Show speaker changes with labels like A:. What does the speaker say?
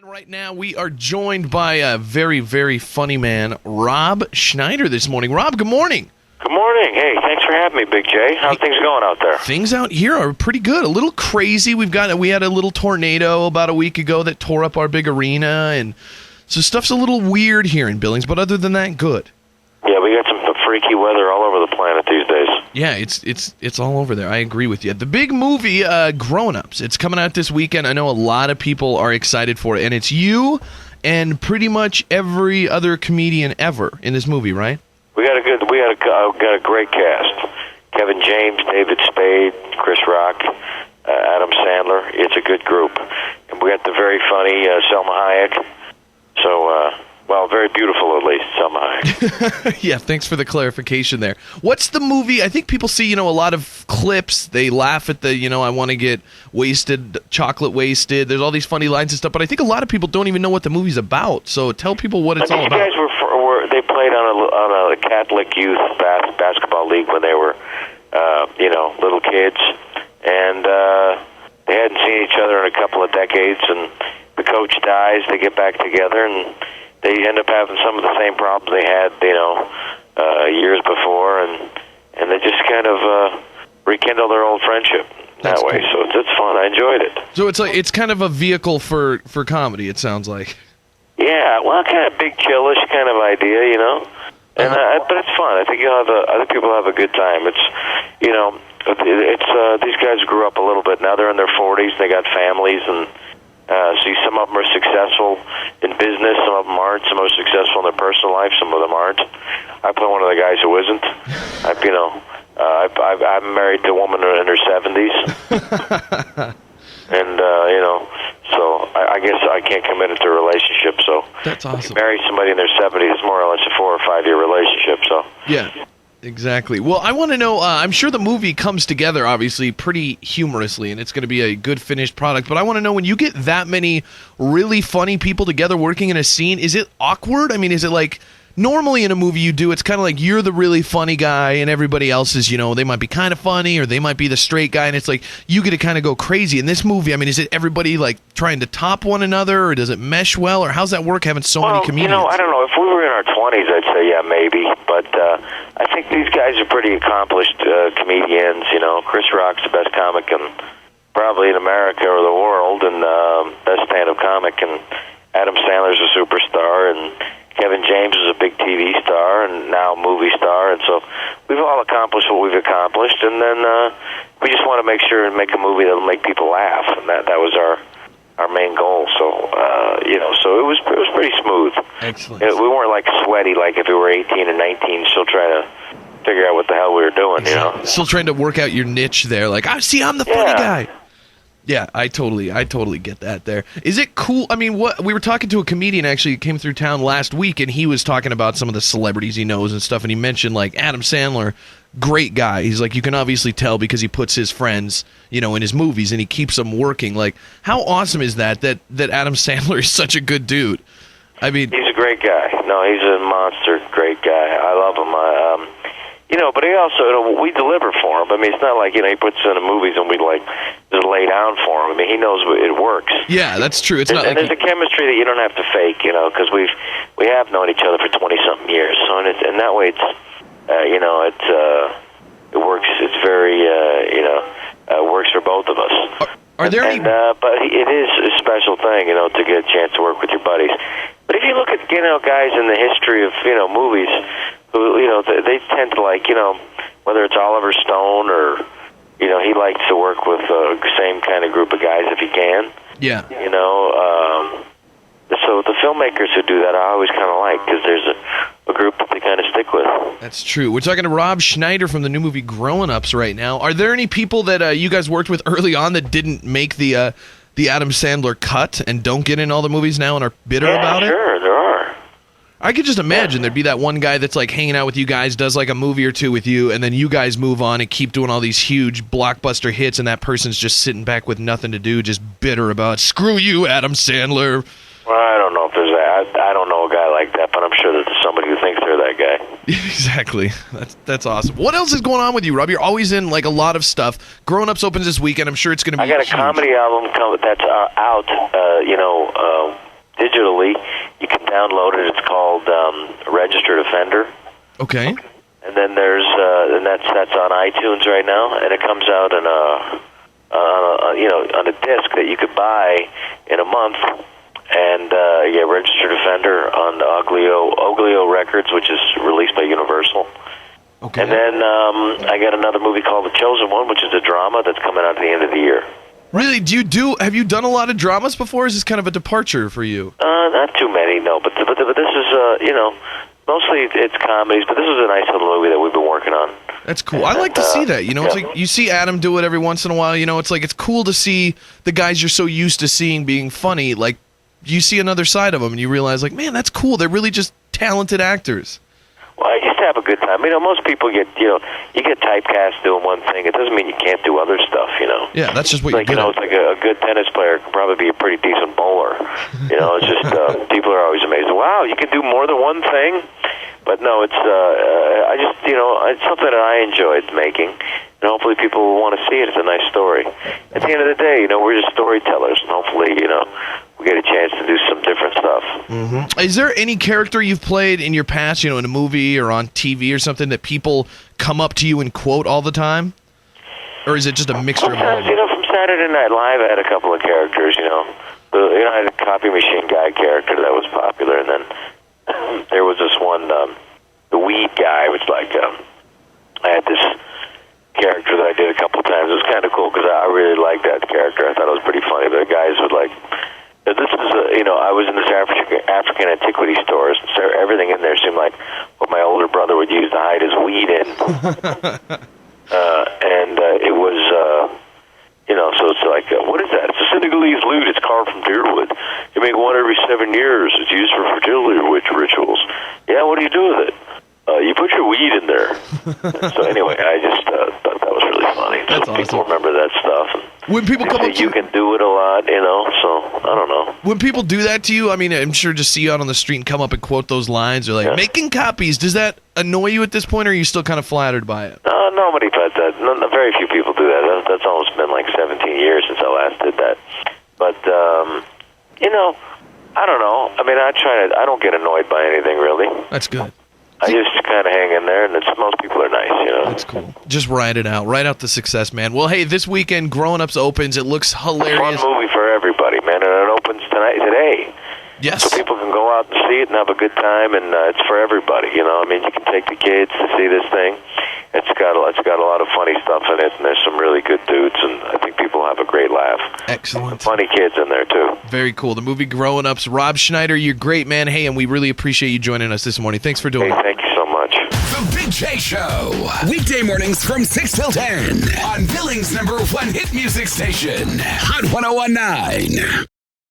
A: And right now we are joined by a very, very funny man, Rob Schneider, this morning. Rob, good morning.
B: Good morning. Hey, thanks for having me, Big J. How's things going out there?
A: Things out here are pretty good. A little crazy. We had a little tornado about a week ago that tore up our big arena, and so stuff's a little weird here in Billings. But other than that, good.
B: Yeah, we got some freaky weather all over the planet these days.
A: Yeah, it's all over there. I agree with you. The big movie, Grown Ups. It's coming out this weekend. I know a lot of people are excited for it, and it's you and pretty much every other comedian ever in this movie, right?
B: We got a great cast. Kevin James, David Spade, Chris Rock, Adam Sandler. It's a good group, and we got the very funny Selma Hayek. So. Well, very beautiful, at least, Selma Hayek.
A: Yeah, thanks for the clarification there. What's the movie? I think people see, a lot of clips. They laugh at the, I want to get wasted, chocolate wasted. There's all these funny lines and stuff, but I think a lot of people don't even know what the movie's about. So tell people what it's all about.
B: These guys they played on a Catholic youth basketball league when they were, little kids, and they hadn't seen each other in a couple of decades, and the coach dies, they get back together, and they end up having some of the same problems they had, years before, and they just kind of rekindle their old friendship that way. Cool. So it's fun. I enjoyed it.
A: So it's kind of a vehicle for comedy. It sounds like.
B: Yeah, well, kind of big chillish kind of idea, and but it's fun. I think other people have a good time. It's these guys grew up a little bit. Now they're in their 40s. They got families and. See, some of them are successful in business, some of them aren't. Some are successful in their personal life, some of them aren't. I play one of the guys who isn't. I'm married to a woman in her 70s, and so I guess I can't commit it to a relationship. So
A: that's awesome.
B: If you marry somebody in their 70s, it's more or less a 4 or 5 year relationship. So
A: yeah. Exactly. Well, I want to know, I'm sure the movie comes together, obviously, pretty humorously, and it's going to be a good finished product, but I want to know, when you get that many really funny people together working in a scene, is it awkward? I mean, is it like, normally in a movie it's kind of like you're the really funny guy, and everybody else is, they might be kind of funny, or they might be the straight guy, and it's like, you get to kind of go crazy. In this movie, I mean, is it everybody, like, trying to top one another, or does it mesh well, or how's that work having so many comedians?
B: I don't know. If we were in our 20s, I'd say, yeah, maybe, but I think these guys are pretty accomplished comedians. Chris Rock's the best comic probably in America or the world, and best stand-up comic, and Adam Sandler's a superstar, and Kevin James is a big TV star and now movie star, and so we've all accomplished what we've accomplished, and then we just want to make sure and make a movie that'll make people laugh, and that was our main goal. So so it was pretty smooth.
A: Excellent.
B: We weren't like sweaty like if we were 18 and 19, still trying to figure out what the hell we were doing.
A: Still trying to work out your niche there. Like, I'm the funny guy. Yeah, I totally get that there. Is it cool? I mean, we were talking to a comedian actually who came through town last week, and he was talking about some of the celebrities he knows and stuff, and he mentioned, like, Adam Sandler, great guy. He's like, you can obviously tell because he puts his friends, in his movies, and he keeps them working. Like, how awesome is that Adam Sandler is such a good dude? I mean,
B: he's a great guy. No, he's a monster, great guy. I love him. But he also, we deliver for him. I mean, it's not like, he puts in the movies and we just lay down for him. I mean, he knows it works.
A: Yeah, that's true. It's not
B: like there's a chemistry that you don't have to fake, because we have known each other for 20-something years. So, and that way it's, it works. It's very, works for both of us.
A: Are there any?
B: But it is a special thing, to get a chance to work with your buddies. But if you look at, guys in the history of, movies, who, they tend to like, whether it's Oliver Stone or, he likes to work with the same kind of group of guys if he can.
A: Yeah.
B: So the filmmakers who do that, I always kind of like, because there's a group that they kind of stick with.
A: That's true. We're talking to Rob Schneider from the new movie Grown Ups right now. Are there any people that you guys worked with early on that didn't make the Adam Sandler cut and don't get in all the movies now and are bitter about it?
B: Sure, there are.
A: I could just imagine there'd be that one guy that's like hanging out with you guys, does like a movie or two with you, and then you guys move on and keep doing all these huge blockbuster hits, and that person's just sitting back with nothing to do, just bitter about, screw you, Adam Sandler.
B: Well, I don't know if there's that. I don't know a guy like that, but I'm sure that there's somebody who thinks they're that guy.
A: Exactly. That's awesome. What else is going on with you, Rob? You're always in like a lot of stuff. Grown Ups opens this weekend. I'm sure it's going to be
B: I got a comedy album that's out, download it. It's called Registered Offender.
A: Okay.
B: And then there's and that's on iTunes right now, and it comes out on a disc that you could buy in a month. And Registered Offender on the Oglio Records, which is released by Universal.
A: Okay.
B: And then I got another movie called The Chosen One, which is a drama that's coming out at the end of the year.
A: Really? Have you done a lot of dramas before? Or is this kind of a departure for you?
B: Not too many, no. But this is mostly it's comedies. But this is a nice little movie that we've been working on.
A: That's cool. I like to see that. It's like you see Adam do it every once in a while. It's like it's cool to see the guys you're so used to seeing being funny. Like you see another side of them, and you realize, like, man, that's cool. They're really just talented actors.
B: Well, I used to have a good time. Most people get you get typecast doing one thing. It doesn't mean you can't do other stuff.
A: Yeah, that's just what
B: like
A: you're good
B: it's like a good tennis player can probably be a pretty decent bowler. It's just people are always amazed. Wow, you can do more than one thing. But no, it's I just it's something that I enjoyed making, and hopefully people will want to see it. It's a nice story. At the end of the day, we're just storytellers, and hopefully we get a chance to do some different stuff.
A: Mm-hmm. Is there any character you've played in your past, in a movie or on TV or something, that people come up to you and quote all the time? Or is it just a mixture of all of them?
B: From Saturday Night Live, I had a couple of characters, I had a copy machine guy character that was popular, and then there was this one, the weed guy, was like, I had this character that I did a couple of times. It was kind of cool because I really liked that character. I thought it was pretty funny. The guys would like, this is I was in this African antiquity stores, so everything in there seemed like what my older brother would use to hide his weed in. It was, so it's like, what is that? It's a Senegalese lute. It's carved from deerwood. You make one every 7 years. It's used for fertility rituals. Yeah, what do you do with it? You put your weed in there. So anyway, I just thought that was really funny.
A: That's
B: so
A: awesome.
B: People remember that stuff.
A: When people come up to
B: you can do it a lot, so I don't know.
A: When people do that to you, I'm sure just see you out on the street and come up and quote those lines, or like making copies. Does that annoy you at this point, or are you still kind of flattered by it?
B: Nobody does that. Very few people do that. That's almost been like 17 years since I last did that. But I don't know. I don't get annoyed by anything really.
A: That's good.
B: I just kind of hang in there, and most people are nice,
A: That's cool. Just ride it out. Ride out the success, man. Well, hey, this weekend, Grown Ups opens. It looks hilarious.
B: Fun movie for everybody, man, and it opens today.
A: Yes.
B: So people can go out and see it and have a good time, and it's for everybody, you can take the kids to see this thing. It's got a lot of funny stuff in it, and there's some really good dudes, and I think people will have a great laugh.
A: Excellent.
B: Some funny kids in there, too.
A: Very cool. The movie Grown Ups. Rob Schneider, you're great, man. Hey, and we really appreciate you joining us this morning. Thanks for doing it.
B: Thank you so much.
C: The Big J Show. Weekday mornings from 6 till 10 on Billings' #1 hit music station, Hot 101.9.